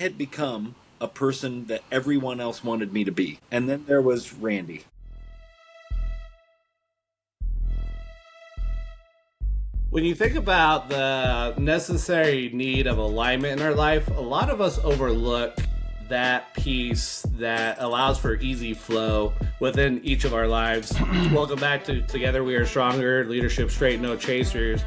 had become a person that everyone else wanted me to be. And then there was Randy. When you think about the necessary need of alignment in our life, a lot of us overlook that piece that allows for easy flow within each of our lives. Welcome back to Together We Are Stronger, Leadership Straight, No Chasers.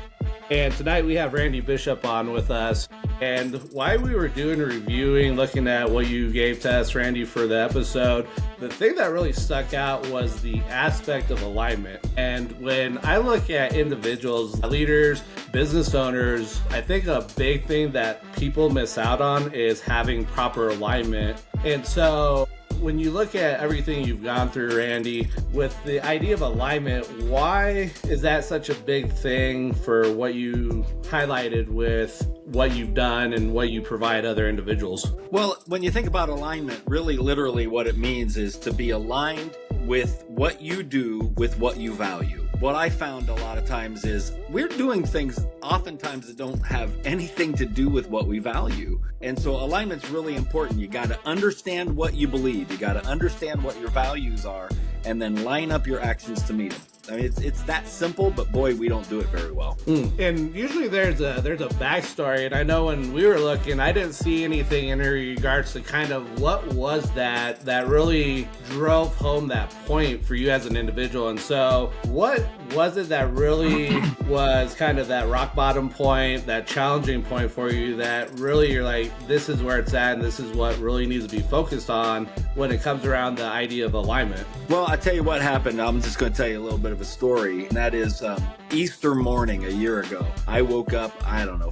And tonight we have Randy Bishop on with us. And while we were doing a reviewing, looking at what you gave to us, Randy, for the episode, the thing that really stuck out was the aspect of alignment. And when I look at individuals, leaders, business owners, I think a big thing that people miss out on is having proper alignment. And so when you look at everything you've gone through, Randy, with the idea of alignment, why is that such a big thing for what you highlighted with what you've done and what you provide other individuals? Well, when you think about alignment, really literally what it means is to be aligned with what you do with what you value. What I found a lot of times is we're doing things oftentimes that don't have anything to do with what we value. And so alignment's really important. You got to understand what you believe. You got to understand what your values are and then line up your actions to meet them. I mean, it's that simple, but boy, we don't do it very well. And usually there's a backstory, and I know when we were looking, I didn't see anything in regards to kind of what was that really drove home that point for you as an individual. And so what was it that really was kind of that rock bottom point, that challenging point for you that really you're like, this is where it's at and this is what really needs to be focused on when it comes around the idea of alignment? Well, I tell you what happened. I'm just going to tell you a little bit of a story, and that is Easter morning a year ago. I woke up,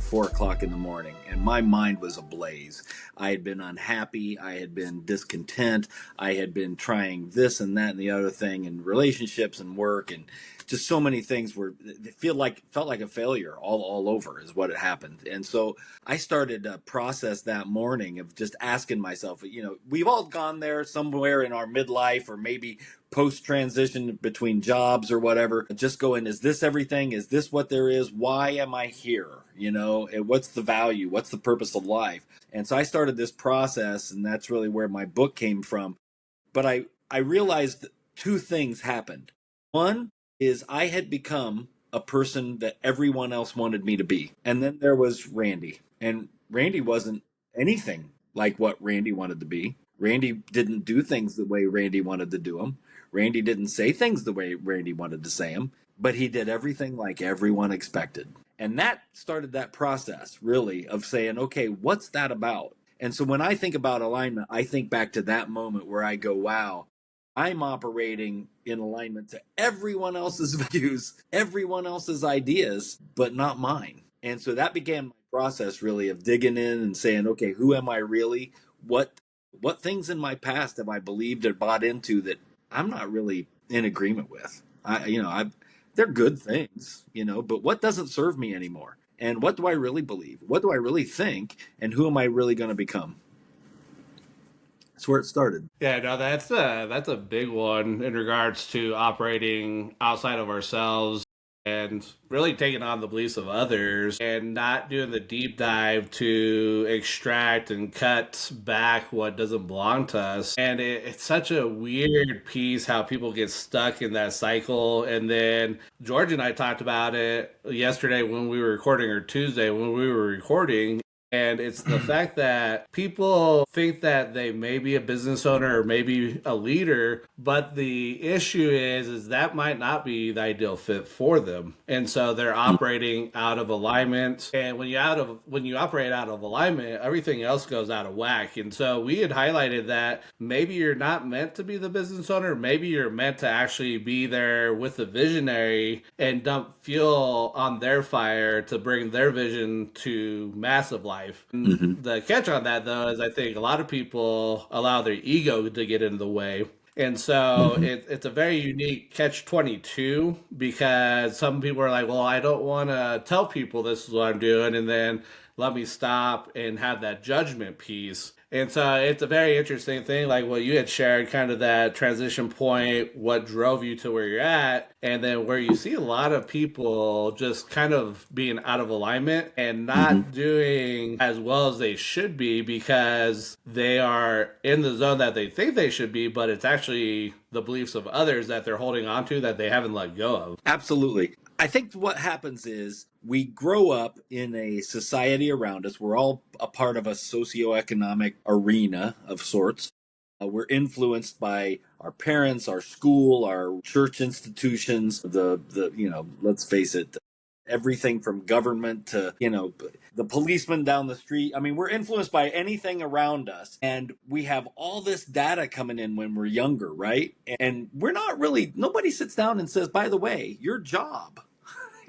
4 o'clock in the morning, and my mind was ablaze. I had been unhappy. I had been discontent. I had been trying this and that and the other thing in relationships and work, and just so many things felt like a failure all over is what had happened. And so I started a process that morning of just asking myself, we've all gone there somewhere in our midlife or maybe post transition between jobs or whatever, just going, is this everything? Is this what there is? Why am I here? And what's the value? What's the purpose of life? And so I started this process, and that's really where my book came from. But I realized two things happened. One is I had become a person that everyone else wanted me to be. And then there was Randy. And Randy wasn't anything like what Randy wanted to be. Randy didn't do things the way Randy wanted to do them. Randy didn't say things the way Randy wanted to say them, but he did everything like everyone expected. And that started that process, really, of saying, okay, what's that about? And so when I think about alignment, I think back to that moment where I go, wow, I'm operating in alignment to everyone else's views, everyone else's ideas, but not mine. And so that began my process, really, of digging in and saying, okay, who am I really? What things in my past have I believed or bought into that I'm not really in agreement with? They're good things, but what doesn't serve me anymore? And what do I really believe? What do I really think? And who am I really going to become? That's where it started. Yeah, no, that's a big one in regards to operating outside of ourselves and really taking on the beliefs of others and not doing the deep dive to extract and cut back what doesn't belong to us. And it's such a weird piece how people get stuck in that cycle. And then George and I talked about it yesterday when we were recording, or Tuesday when we were recording. And it's the fact that people think that they may be a business owner or maybe a leader, but the issue is that might not be the ideal fit for them. And so they're operating out of alignment. And when you operate out of alignment, everything else goes out of whack. And so we had highlighted that maybe you're not meant to be the business owner. Maybe you're meant to actually be there with the visionary and dump fuel on their fire to bring their vision to massive life. Mm-hmm. The catch on that, though, is I think a lot of people allow their ego to get in the way. And so it's a very unique catch-22 because some people are like, well, I don't want to tell people this is what I'm doing. And then let me stop and have that judgment piece. And so it's a very interesting thing, like what you had shared, kind of that transition point, what drove you to where you're at, and then where you see a lot of people just kind of being out of alignment and Mm-hmm. not doing as well as they should be because they are in the zone that they think they should be, but it's actually the beliefs of others that they're holding on to that they haven't let go of. Absolutely. I think what happens is we grow up in a society around us. We're all a part of a socioeconomic arena of sorts. We're influenced by our parents, our school, our church institutions, let's face it, everything from government to, the policeman down the street. I mean, we're influenced by anything around us. And we have all this data coming in when we're younger, right? And we're not really, nobody sits down and says, by the way, your job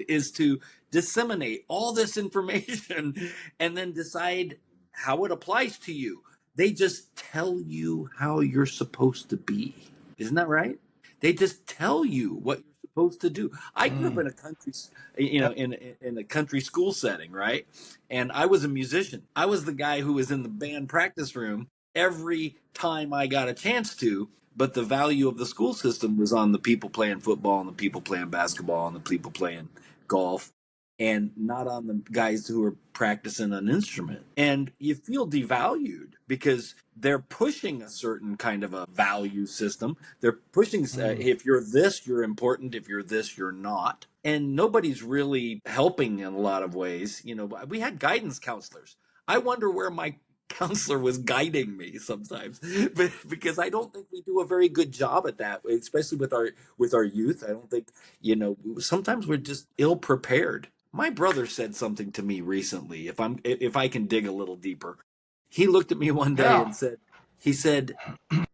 is to disseminate all this information and then decide how it applies to you. They just tell you how you're supposed to be. Isn't that right? They just tell you what you're supposed to do. I grew up in a country, in a country school setting, right? And I was a musician. I was the guy who was in the band practice room every time I got a chance to, but the value of the school system was on the people playing football and the people playing basketball and the people playing golf, and not on the guys who are practicing an instrument. And you feel devalued because they're pushing a certain kind of a value system. They're pushing, if you're this, you're important. If you're this, you're not. And nobody's really helping in a lot of ways. We had guidance counselors. I wonder where my counselor was guiding me sometimes, but because I don't think we do a very good job at that, especially with our youth. I don't think, sometimes we're just ill prepared. My brother said something to me recently. If I can dig a little deeper, he looked at me one day Yeah. and said,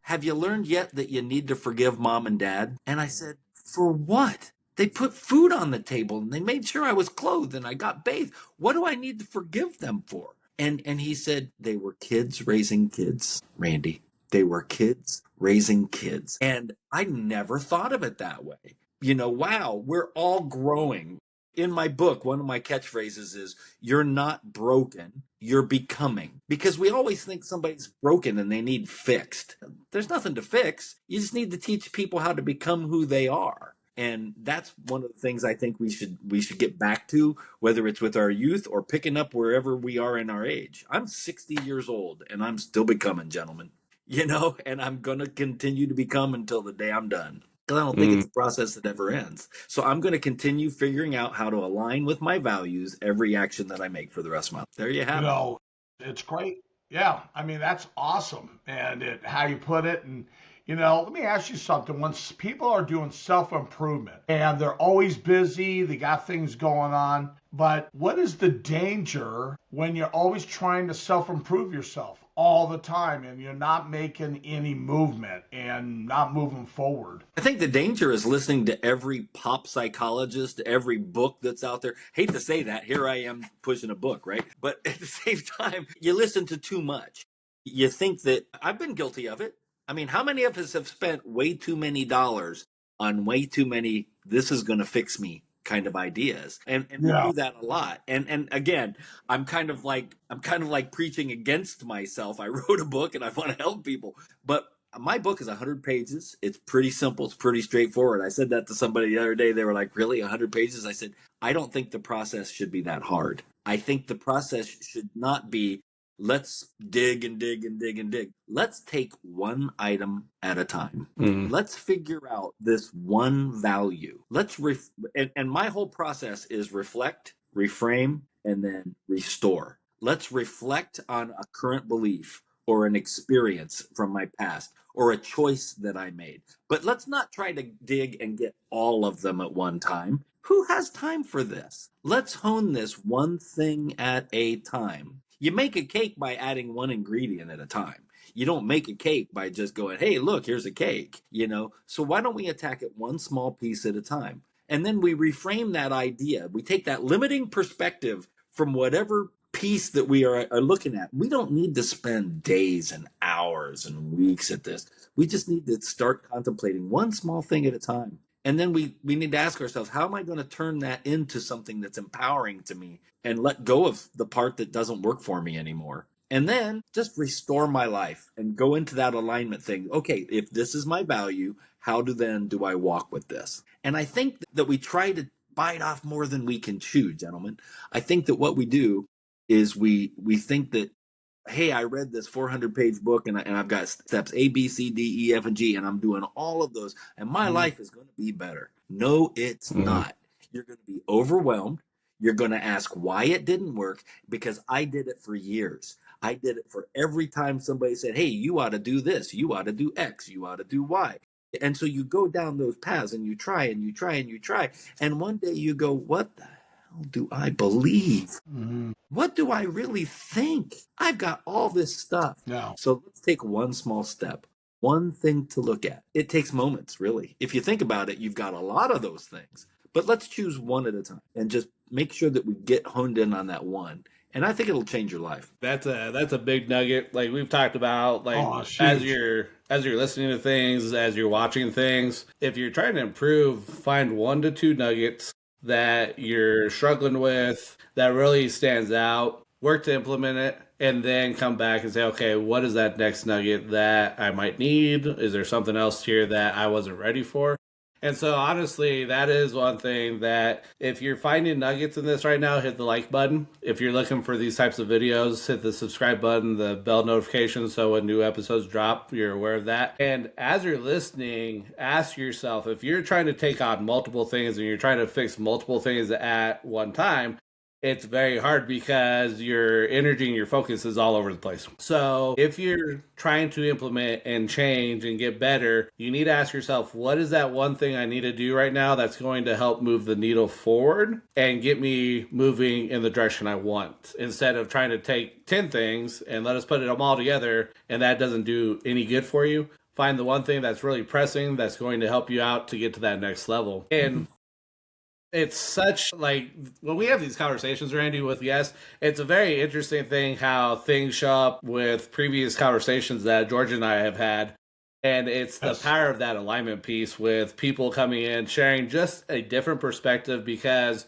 have you learned yet that you need to forgive mom and dad? And I said, for what? They put food on the table and they made sure I was clothed and I got bathed. What do I need to forgive them for? And he said, they were kids raising kids, Randy. They were kids raising kids. And I never thought of it that way. Wow, we're all growing. In my book, one of my catchphrases is, you're not broken, you're becoming. Because we always think somebody's broken and they need fixed. There's nothing to fix. You just need to teach people how to become who they are. And that's one of the things I think we should get back to, whether it's with our youth or picking up wherever we are in our age. I'm 60 years old and I'm still becoming, gentlemen. And I'm going to continue to become until the day I'm done. Because I don't think it's a process that ever ends. So I'm going to continue figuring out how to align with my values every action that I make for the rest of my life. There you You have it. know, it's great. Yeah, I mean that's awesome, and how you put it. And let me ask you something. Once people are doing self-improvement and they're always busy, they got things going on, but what is the danger when you're always trying to self-improve yourself all the time and you're not making any movement and not moving forward? I think the danger is listening to every pop psychologist, every book that's out there. Hate to say that. Here I am pushing a book, right? But at the same time, you listen to too much. You think that I've been guilty of it. I mean, how many of us have spent way too many dollars on way too many, this is going to fix me kind of ideas? And we Yeah. do that a lot. And again, I'm kind of like preaching against myself. I wrote a book and I want to help people, but my book is 100 pages. It's pretty simple. It's pretty straightforward. I said that to somebody the other day. They were like, really, 100 pages? I said, I don't think the process should be that hard. I think the process should not be, let's dig and dig and dig and dig. Let's take one item at a time. Let's figure out this one value. And my whole process is reflect, reframe, and then restore. Let's reflect on a current belief or an experience from my past or a choice that I made. But let's not try to dig and get all of them at one time. Who has time for this? Let's hone this one thing at a time. You make a cake by adding one ingredient at a time. You don't make a cake by just going, hey, look, here's a cake, So why don't we attack it one small piece at a time? And then we reframe that idea. We take that limiting perspective from whatever piece that we are looking at. We don't need to spend days and hours and weeks at this. We just need to start contemplating one small thing at a time. And then we need to ask ourselves, how am I going to turn that into something that's empowering to me and let go of the part that doesn't work for me anymore? And then just restore my life and go into that alignment thing. Okay, if this is my value, how do I walk with this? And I think that we try to bite off more than we can chew, gentlemen. I think that what we do is we think that, hey, I read this 400-page book and I've got steps A, B, C, D, E, F, and G, and I'm doing all of those, and my life is going to be better. No, it's not. You're going to be overwhelmed. You're going to ask why it didn't work, because I did it for years. I did it for every time somebody said, hey, you ought to do this, you ought to do X, you ought to do Y. And so you go down those paths and you try and you try and you try. And one day you go, what the hell do I believe? What do I really think? I've got all this stuff. No. So let's take one small step, one thing to look at. It takes moments, really. If you think about it, you've got a lot of those things. But let's choose one at a time and just make sure that we get honed in on that one. And I think it'll change your life. That's a big nugget. Like we've talked about, as you're listening to things, as you're watching things, if you're trying to improve, find 1 to 2 nuggets that you're struggling with that really stands out, work to implement it, and then come back and say, okay, what is that next nugget that I might need? Is there something else here that I wasn't ready for? And so honestly, that is one thing that if you're finding nuggets in this right now, hit the like button. If you're looking for these types of videos, hit the subscribe button, the bell notification, so when new episodes drop, you're aware of that. And as you're listening, ask yourself, if you're trying to take on multiple things and you're trying to fix multiple things at one time, it's very hard because your energy and your focus is all over the place. So if you're trying to implement and change and get better, you need to ask yourself, what is that one thing I need to do right now that's going to help move the needle forward and get me moving in the direction I want, instead of trying to take 10 things and let us put them all together and that doesn't do any good for you. Find the one thing that's really pressing that's going to help you out to get to that next level. And it's such, like, when we have these conversations, Randy, with guests, it's a very interesting thing how things show up with previous conversations that George and I have had. And it's the power of that alignment piece with people coming in, sharing just a different perspective, because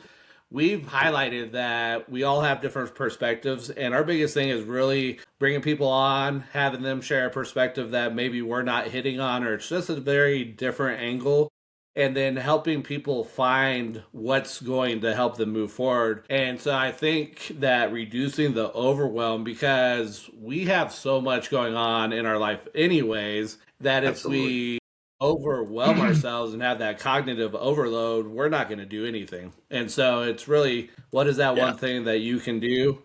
we've highlighted that we all have different perspectives. And our biggest thing is really bringing people on, having them share a perspective that maybe we're not hitting on, or it's just a very different angle, and then helping people find what's going to help them move forward. And so I think that reducing the overwhelm, because we have so much going on in our life anyways, that if we overwhelm ourselves and have that cognitive overload, we're not going to do anything. And so it's really, what is that one thing that you can do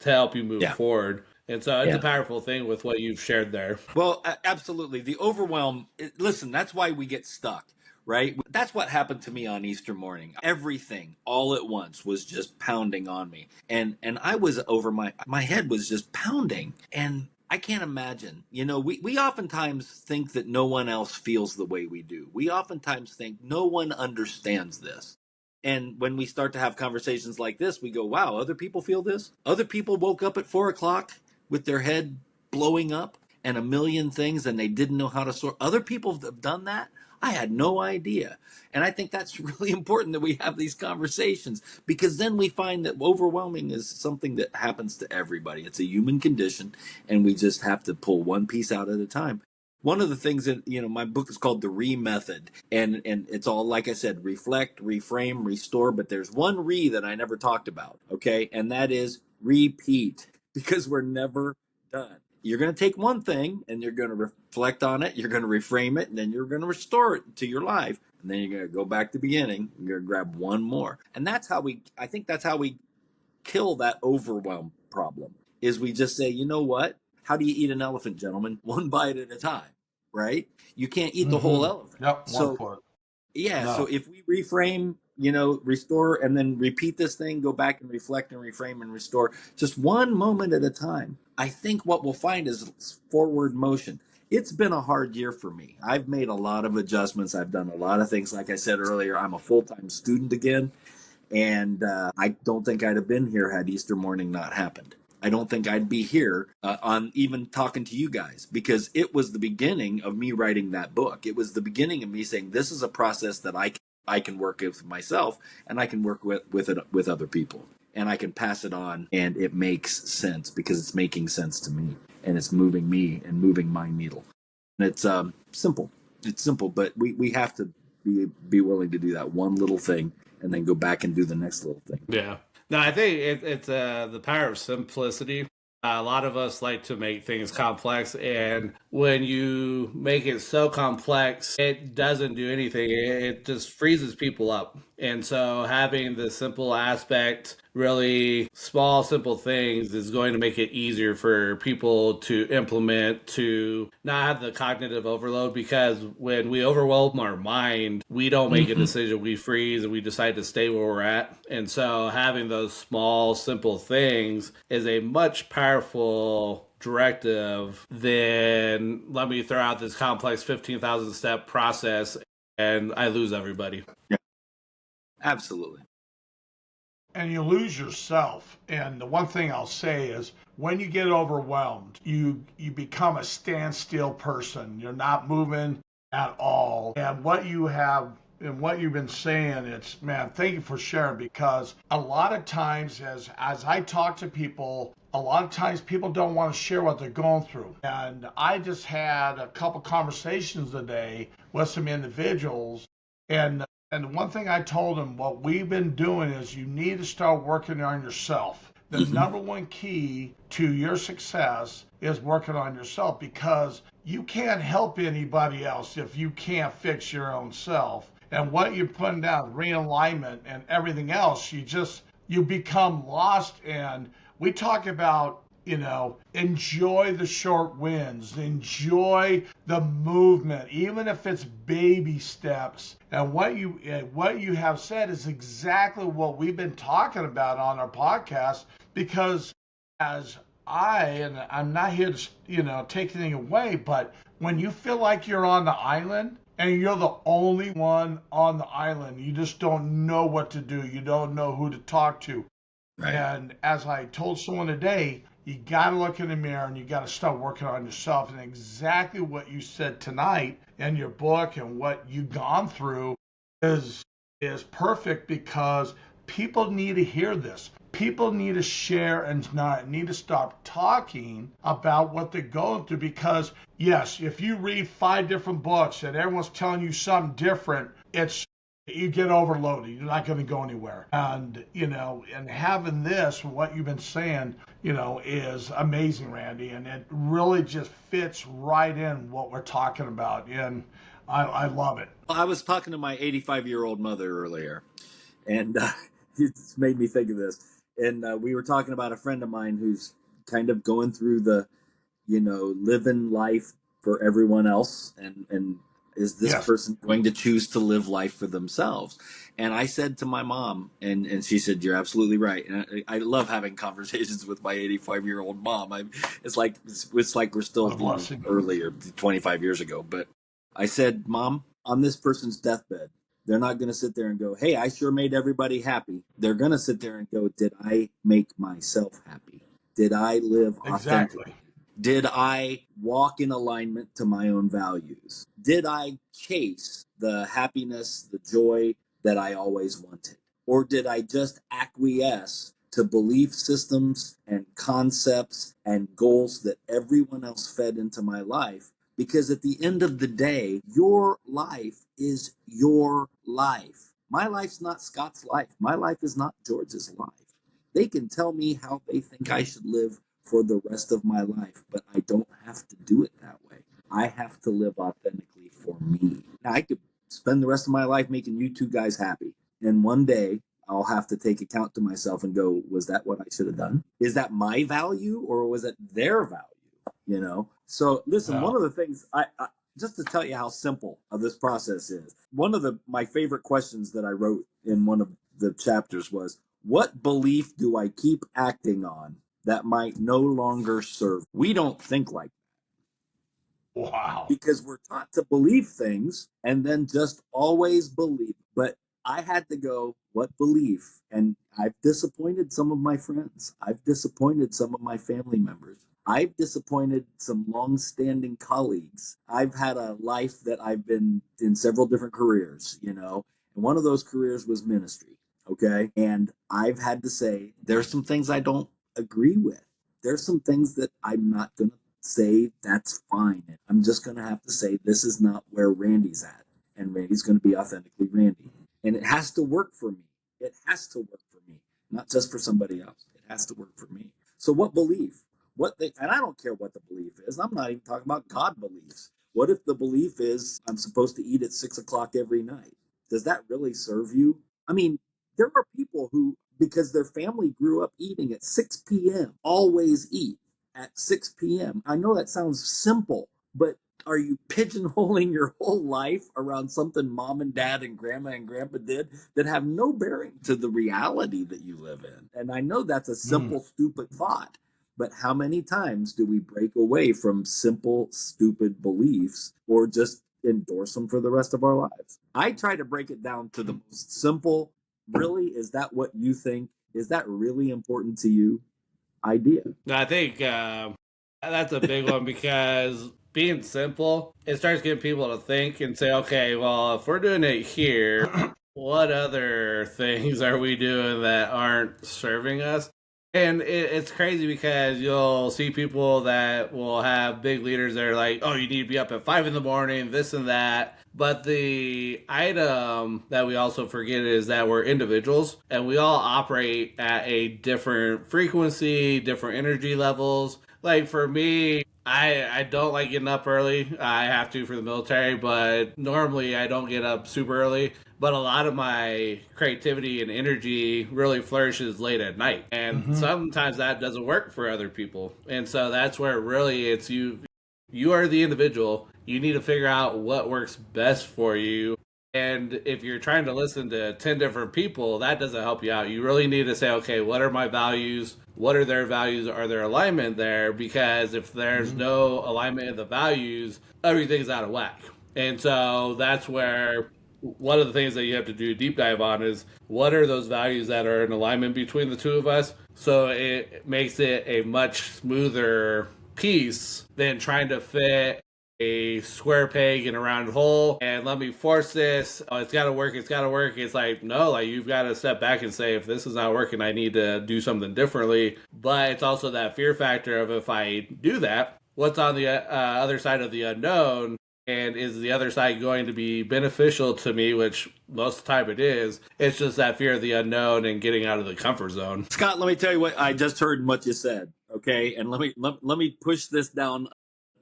to help you move forward? And so it's a powerful thing with what you've shared there. Well, absolutely. The overwhelm, listen, that's why we get stuck. Right? That's what happened to me on Easter morning. Everything all at once was just pounding on me. And I was over my head was just pounding. And I can't imagine, we oftentimes think that no one else feels the way we do. We oftentimes think no one understands this. And when we start to have conversations like this, we go, wow, other people feel this? Other people woke up at 4:00 with their head blowing up and a million things and they didn't know how to sort. Other people have done that? I had no idea. And I think that's really important that we have these conversations, because then we find that overwhelming is something that happens to everybody. It's a human condition, and we just have to pull one piece out at a time. One of the things that, my book is called The Method, and it's all, like I said, reflect, reframe, restore, but there's one that I never talked about, okay? And that is repeat, because we're never done. You're going to take one thing and you're going to reflect on it. You're going to reframe it, and then you're going to restore it to your life. And then you're going to go back to the beginning. You're going to grab one more. And I think that's how we kill that overwhelm problem, is we just say, you know what? How do you eat an elephant, gentlemen? One bite at a time, right? You can't eat the whole elephant. Yep, so, one part. Yeah, No. so if we reframe, restore, and then repeat this thing, go back and reflect and reframe and restore, just one moment at a time, I think what we'll find is forward motion. It's been a hard year for me. I've made a lot of adjustments. I've done a lot of things. Like I said earlier, I'm a full-time student again, and I don't think I'd have been here had Easter morning not happened. I don't think I'd be here on even talking to you guys, because it was the beginning of me writing that book. It was the beginning of me saying, this is a process that I can work with myself, and I can work with it with other people, and I can pass it on, and it makes sense because it's making sense to me, and it's moving me and moving my needle. And it's simple. It's simple, but we have to be willing to do that one little thing and then go back and do the next little thing. Yeah. No, I think it's the power of simplicity. A lot of us like to make things complex, and when you make it so complex, it doesn't do anything. It just freezes people up. And so having the simple aspect, really small, simple things is going to make it easier for people to implement, to not have the cognitive overload, because when we overwhelm our mind, we don't make a decision. We freeze and we decide to stay where we're at. And so having those small, simple things is a much powerful directive than let me throw out this complex 15,000 step process and I lose everybody. Yeah, absolutely. And you lose yourself. And the one thing I'll say is, when you get overwhelmed, you become a standstill person. You're not moving at all. And what you have and what you've been saying, it's, man, thank you for sharing, because a lot of times as I talk to people, a lot of times people don't want to share what they're going through. And I just had a couple conversations today with some individuals, and one thing I told them, what we've been doing is, you need to start working on yourself. The number one key to your success is working on yourself, because you can't help anybody else if you can't fix your own self. And what you're putting down, realignment and everything else, you become lost. And we talk about, enjoy the short wins, enjoy the movement, even if it's baby steps. And what you have said is exactly what we've been talking about on our podcast, because and I'm not here to, take anything away, but when you feel like you're on the island and you're the only one on the island, you just don't know what to do. You don't know who to talk to. Right. And as I told someone today, you got to look in the mirror and you got to start working on yourself. And exactly what you said tonight in your book and what you've gone through is perfect, because people need to hear this. People need to share and need to stop talking about what they're going through, because yes, if you read 5 different books and everyone's telling you something different, you get overloaded. You're not going to go anywhere. And, and having this, what you've been saying, is amazing, Randy. And it really just fits right in what we're talking about. And I love it. Well, I was talking to my 85-year-old mother earlier, and it's made me think of this. And we were talking about a friend of mine who's kind of going through the, living life for everyone else. And is this person going to choose to live life for themselves? And I said to my mom, and she said, you're absolutely right. And I love having conversations with my 85-year-old mom. It's like we're still earlier, 25 years ago. But I said, Mom, on this person's deathbed, they're not going to sit there and go, hey, I sure made everybody happy. They're going to sit there and go, did I make myself happy? Did I live authentically? Did I walk in alignment to my own values? Did I chase the happiness, the joy that I always wanted? Or did I just acquiesce to belief systems and concepts and goals that everyone else fed into my life? Because at the end of the day, your life is your life. My life's not Scott's life. My life is not George's life. They can tell me how they think I should live for the rest of my life, but I don't have to do it that way. I have to live authentically for me. Now, I could spend the rest of my life making you two guys happy, and one day I'll have to take account to myself and go, was that what I should have done? Is that my value, or was it their value? So listen, one of the things I just to tell you how simple this process is, one of my favorite questions that I wrote in one of the chapters was, what belief do I keep acting on that might no longer serve? We don't think like that. Wow. Because we're taught to believe things and then just always believe. But I had to go, what belief? And I've disappointed some of my friends. I've disappointed some of my family members. I've disappointed some long-standing colleagues. I've had a life that I've been in several different careers, you know, and one of those careers was ministry. Okay. And I've had to say, there's some things I don't agree with. There's some things that I'm not going to say that's fine. I'm just going to have to say, this is not where Randy's at. And Randy's going to be authentically Randy. And it has to work for me. It has to work for me, not just for somebody else. It has to work for me. So what belief? And I don't care what the belief is. I'm not even talking about God beliefs. What if the belief is I'm supposed to eat at 6 o'clock every night? Does that really serve you? I mean, there are people who, because their family grew up eating at 6 p.m., always eat at 6 p.m. I know that sounds simple, but are you pigeonholing your whole life around something mom and dad and grandma and grandpa did that have no bearing to the reality that you live in? And I know that's a simple, stupid thought, but how many times do we break away from simple, stupid beliefs or just endorse them for the rest of our lives? I try to break it down to the most simple, really, is that what you think? Is that really important to you? Idea. I think that's a big one because being simple, it starts getting people to think and say, okay, well, if we're doing it here, what other things are we doing that aren't serving us? And it's crazy because you'll see people that will have big leaders that are like, oh, you need to be up at 5 in the morning, this and that. But the item that we also forget is that we're individuals and we all operate at a different frequency, different energy levels. Like for me, I don't like getting up early. I have to for the military, but normally I don't get up super early. But a lot of my creativity and energy really flourishes late at night. And sometimes that doesn't work for other people. And so that's where really it's you are the individual. You need to figure out what works best for you. And if you're trying to listen to 10 different people, that doesn't help you out. You really need to say, okay, what are my values? What are their values? Are there alignment there? Because if there's no alignment in the values, everything's out of whack. And so that's where one of the things that you have to do a deep dive on is what are those values that are in alignment between the two of us, so it makes it a much smoother piece than trying to fit a square peg in a round hole and let me force this. Oh, it's got to work. It's got to work. It's like, no, like you've got to step back and say, if this is not working, I need to do something differently. But it's also that fear factor of if I do that, what's on the other side of the unknown? And is the other side going to be beneficial to me, which most of the time it is. It's just that fear of the unknown and getting out of the comfort zone. Scott, let me tell you what I just heard what you said, okay? And let me push this down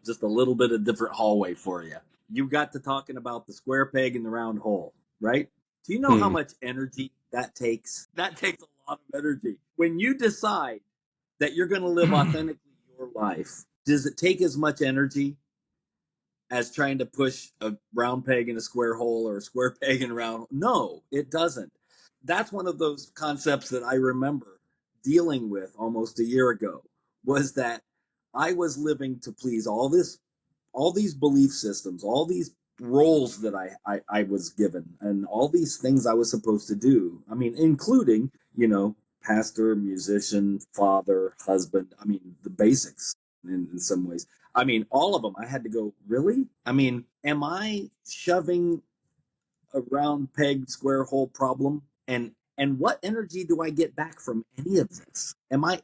just a little bit of different hallway for you. You got to talking about the square peg in the round hole, right? Do you know how much energy that takes? That takes a lot of energy. When you decide that you're going to live authentically your life, does it take as much energy as trying to push a round peg in a square hole or a square peg in a round? No, it doesn't. That's one of those concepts that I remember dealing with almost a year ago, was that I was living to please all these belief systems, all these roles that I was given, and all these things I was supposed to do. I mean, including, pastor, musician, father, husband. I mean, the basics in some ways. I mean, all of them. I had to go, really? I mean, am I shoving a round peg, square hole problem? And what energy do I get back from any of this? Am I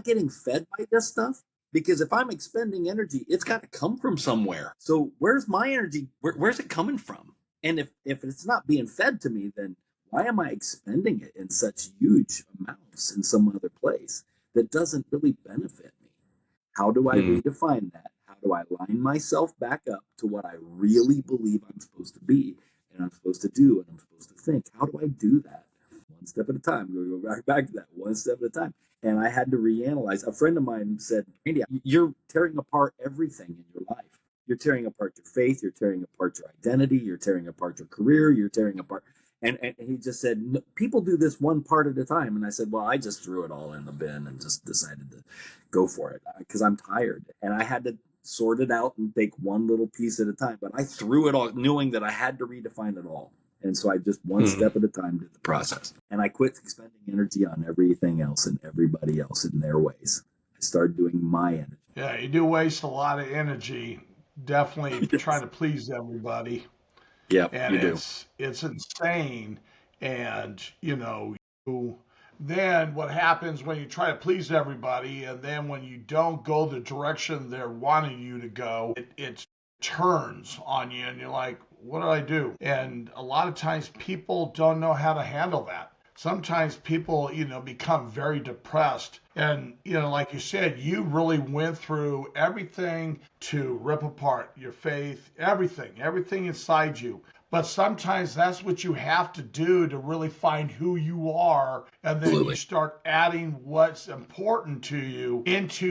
getting fed by this stuff? Because if I'm expending energy, it's got to come from somewhere. So where's my energy? Where's it coming from? And if it's not being fed to me, then why am I expending it in such huge amounts in some other place that doesn't really benefit me? How do I redefine that? How do I line myself back up to what I really believe I'm supposed to be and I'm supposed to do and I'm supposed to think? How do I do that? One step at a time. We'll go right back to that, one step at a time. And I had to reanalyze. A friend of mine said, Randy, you're tearing apart everything in your life. You're tearing apart your faith. You're tearing apart your identity. You're tearing apart your career. You're tearing apart. And he just said, no, people do this one part at a time. And I said, well, I just threw it all in the bin and just decided to go for it because I'm tired. And I had to sort it out and take one little piece at a time. But I threw it all, knowing that I had to redefine it all. And so I just one Hmm. step at a time did the process. And I quit expending energy on everything else and everybody else in their ways. I started doing my energy. Yeah, you do waste a lot of energy definitely trying to please everybody. Yep, And you do. it's insane. And you, then what happens when you try to please everybody, and then when you don't go the direction they're wanting you to go, it turns on you, and you're like, what did I do? And a lot of times people don't know how to handle that. Sometimes people, become very depressed. And, like you said, you really went through everything to rip apart your faith, everything inside you. But sometimes that's what you have to do to really find who you are. And then you Absolutely. start adding what's important to you into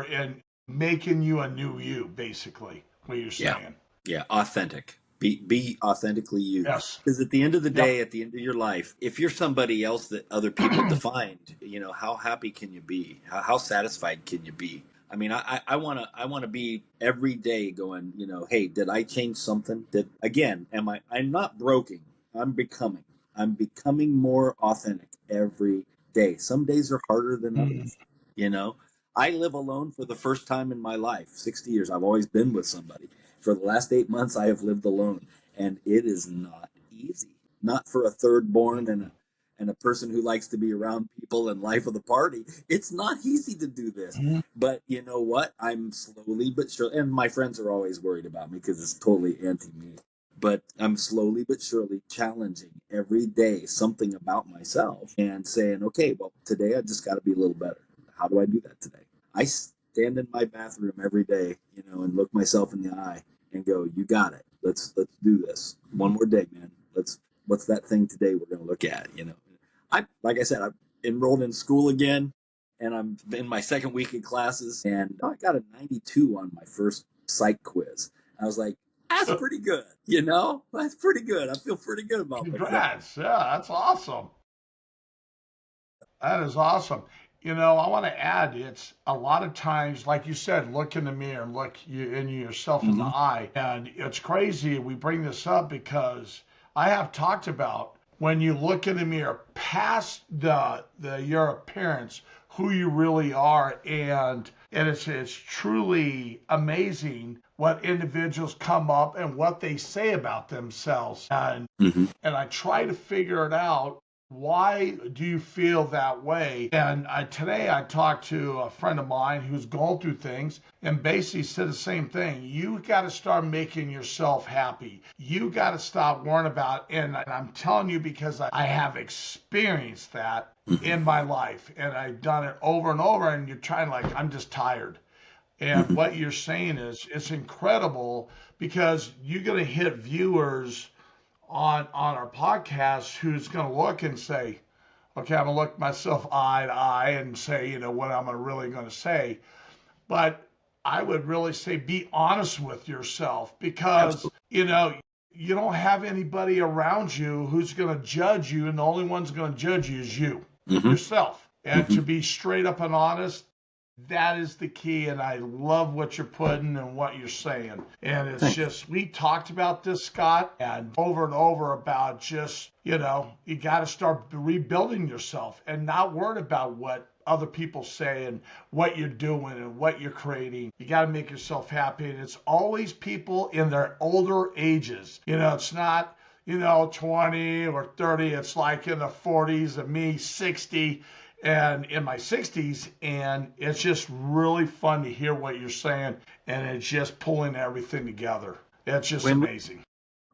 and making you a new you, basically, what you're Yeah. saying. Yeah. Authentic. Be authentically you. Yes. Because at the end of the Yep. day, at the end of your life, if you're somebody else that other people defined, how happy can you be? How satisfied can you be? I mean, I wanna be every day going, hey, did I change something? I'm not broken. I'm becoming. I'm becoming more authentic every day. Some days are harder than Mm. others. You know, I live alone for the first time in my life. 60 years. I've always been with somebody. For the last 8 months, I have lived alone, and it is not easy. Not for a third born and a person who likes to be around people and life of the party. It's not easy to do this. Mhm. But you know what? I'm slowly but surely, and my friends are always worried about me because it's totally anti me. But I'm slowly but surely challenging every day something about myself and saying, okay, well, today I just got to be a little better. How do I do that today? I stand in my bathroom every day, and look myself in the eye and go, "You got it. Let's do this. One more day, man. What's that thing today we're going to look at?" I like I said, I'm enrolled in school again, and I'm in my second week in classes, and I got a 92 on my first psych quiz. I was like, "That's pretty good. That's pretty good. I feel pretty good about myself." Congrats. Yeah, that's awesome. That is awesome. I want to add, it's a lot of times, like you said, look in the mirror, look you in yourself in the Mm-hmm. eye. And it's crazy we bring this up because I have talked about when you look in the mirror past the your appearance, who you really are, and it's truly amazing what individuals come up and what they say about themselves. Mm-hmm. And I try to figure it out. Why do you feel that way? And today I talked to a friend of mine who's going through things and basically said the same thing. You got to start making yourself happy. You got to stop worrying about, and I'm telling you because I have experienced that Mm-hmm. in my life and I've done it over and over. And you're trying, like, I'm just tired. And Mm-hmm. what you're saying is it's incredible because you're going to hit viewers on our podcast who's going to look and say, okay, I'm going to look myself eye to eye and say, what I'm really going to say. But I would really say be honest with yourself because, Absolutely. you don't have anybody around you who's going to judge you, and the only one's going to judge you is you, Mm-hmm. yourself. And Mm-hmm. to be straight up and honest, that is the key. And I love what you're putting and what you're saying. And it's Thanks. just, we talked about this, Scott, and over about just, you got to start rebuilding yourself and not worry about what other people say and what you're doing and what you're creating. You got to make yourself happy. And it's always people in their older ages. It's not, 20 or 30. It's like in the 40s and me 60 and in my 60s. And it's just really fun to hear what you're saying. And it's just pulling everything together. It's just When amazing.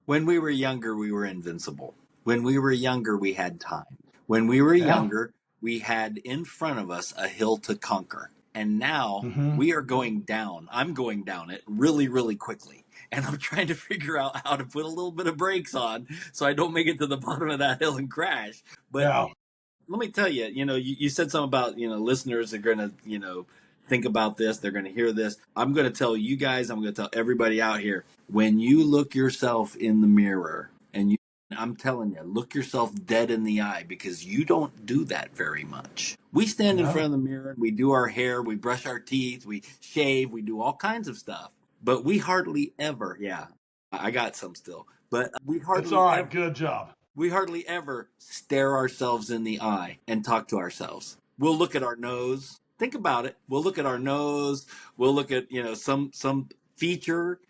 When we were younger, we were invincible. When we were younger, we had time. When we were Yeah. younger, we had in front of us a hill to conquer. And now Hmm. we are going down. I'm going down it really, really quickly. And I'm trying to figure out how to put a little bit of brakes on so I don't make it to the bottom of that hill and crash. But Yeah. let me tell you, you said something about, listeners are going to, think about this. They're going to hear this. I'm going to tell you guys, I'm going to tell everybody out here, when you look yourself in the mirror I'm telling you, look yourself dead in the eye because you don't do that very much. We stand in No. front of the mirror and we do our hair, we brush our teeth, we shave, we do all kinds of stuff. But we hardly ever, yeah. I got some still, but It's all right. Good job. we hardly ever stare ourselves in the eye and talk to ourselves. We'll look at our nose. Think about it. We'll look at our nose. We'll look at, some feature,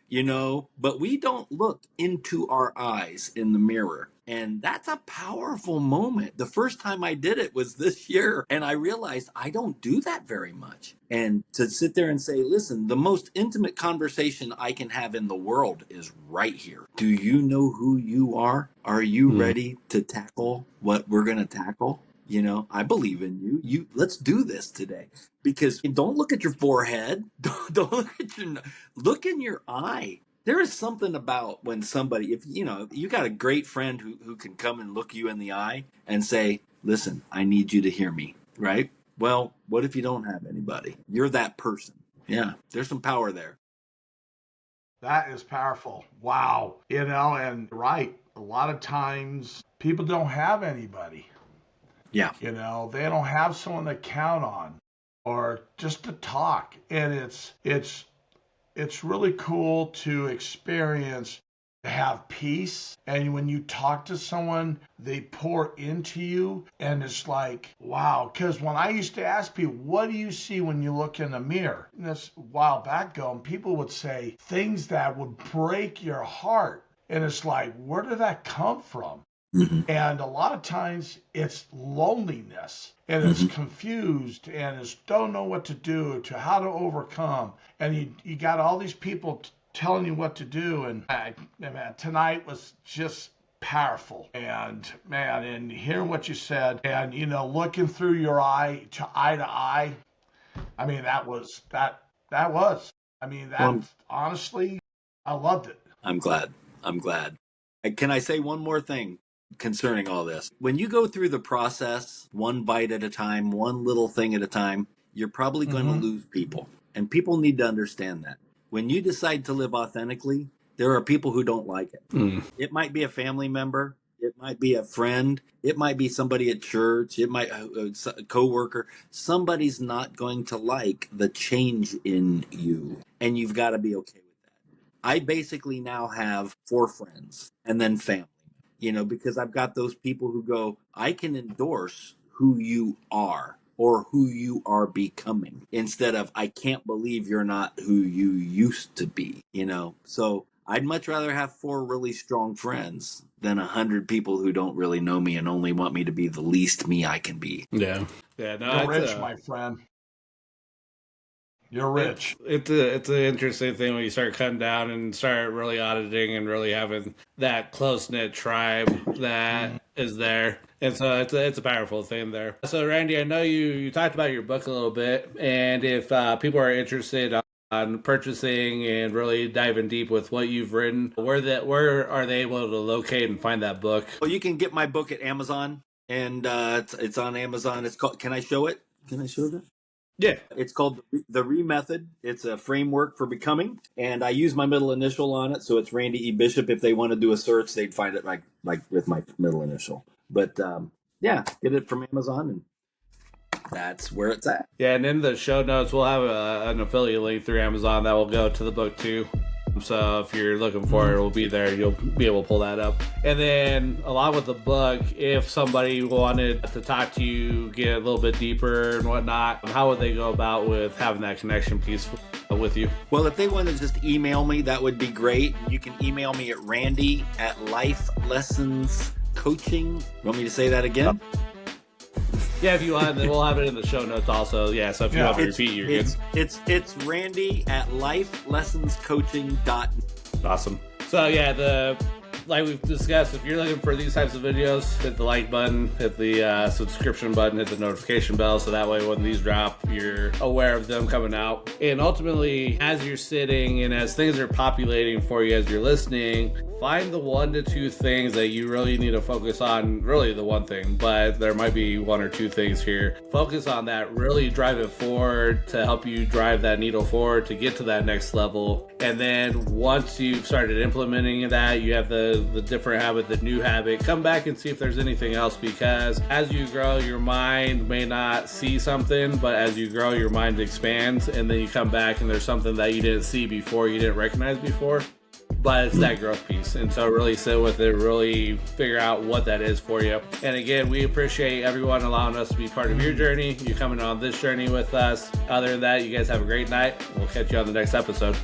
but we don't look into our eyes in the mirror. And that's a powerful moment. The first time I did it was this year, and I realized I don't do that very much. And to sit there and say, listen, the most intimate conversation I can have in the world is right here. Do you know who you are? Are you ready to tackle what we're going to tackle? I believe in you. Let's do this today. Because don't look at your forehead. Don't look in your eye. There is something about when somebody, if you got a great friend who can come and look you in the eye and say, listen, I need you to hear me, right? Well, what if you don't have anybody? You're that person. Yeah, there's some power there. That is powerful. Wow. And right, a lot of times people don't have anybody. Yeah. They don't have someone to count on or just to talk. And it's really cool to experience, to have peace. And when you talk to someone, they pour into you. And it's like, wow. Because when I used to ask people, what do you see when you look in the mirror? And that's a while back ago. And people would say things that would break your heart. And it's like, where did that come from? And a lot of times it's loneliness and it's confused and it's don't know what to do, to how to overcome. And you got all these people telling you what to do. And man, tonight was just powerful. And man, and hearing what you said and, looking through your eye to eye, I mean, that was. I mean, honestly, I loved it. I'm glad. Can I say one more thing concerning all this? When you go through the process, one bite at a time, one little thing at a time, you're probably going to lose people. And people need to understand that. When you decide to live authentically, there are people who don't like it. It might be a family member. It might be a friend. It might be somebody at church. It might a coworker. Somebody's not going to like the change in you. And you've got to be okay with that. I basically now have 4 friends and then family. Because I've got those people who go, I can endorse who you are or who you are becoming instead of, I can't believe you're not who you used to be, So I'd much rather have 4 really strong friends than 100 people who don't really know me and only want me to be the least me I can be. Yeah. No, you're rich, my friend. You're rich. It's an interesting thing when you start cutting down and start really auditing and really having that close-knit tribe that is there. And so it's a powerful thing there. So Randy, I know you talked about your book a little bit, and if people are interested on purchasing and really diving deep with what you've written, where are they able to locate and find that book? Well, you can get my book at Amazon, and it's on Amazon. It's called. Can I show it? Can I show that? Yeah. It's called The Method. It's a framework for becoming, and I use my middle initial on it, so it's Randy E. Bishop. If they want to do a search, they'd find it like with my middle initial. But yeah, get it from Amazon, and that's where it's at. Yeah, and in the show notes, we'll have an affiliate link through Amazon that will go to the book too. So if you're looking for it, it will be there. You'll be able to pull that up. And then along with the book, if somebody wanted to talk to you, get a little bit deeper and whatnot, how would they go about with having that connection piece with you? Well, if they want to just email me, that would be great. You can email me at randy@lifelessonscoaching. Want me to say that again? Yeah, if you want, then we'll have it in the show notes also. Yeah, so if you want to repeat, you're good. It's randy@lifelessonscoaching.net. Awesome. So yeah, like we've discussed, if you're looking for these types of videos, hit the like button, hit the subscription button, hit the notification bell, so that way when these drop, you're aware of them coming out. And ultimately, as you're sitting and as things are populating for you as you're listening, find the 1 to 2 things that you really need to focus on. Really the one thing, but there might be 1 or 2 things here. Focus on that, really drive it forward to help you drive that needle forward to get to that next level. And then once you've started implementing that, you have the different habit, the new habit, come back and see if there's anything else, because as you grow, your mind may not see something, but as you grow, your mind expands, and then you come back and there's something that you didn't see before, you didn't recognize before. but it's that growth piece. And so really sit with it, really figure out what that is for you. And again, we appreciate everyone allowing us to be part of your journey. You coming on this journey with us. Other than that, you guys have a great night. We'll catch you on the next episode.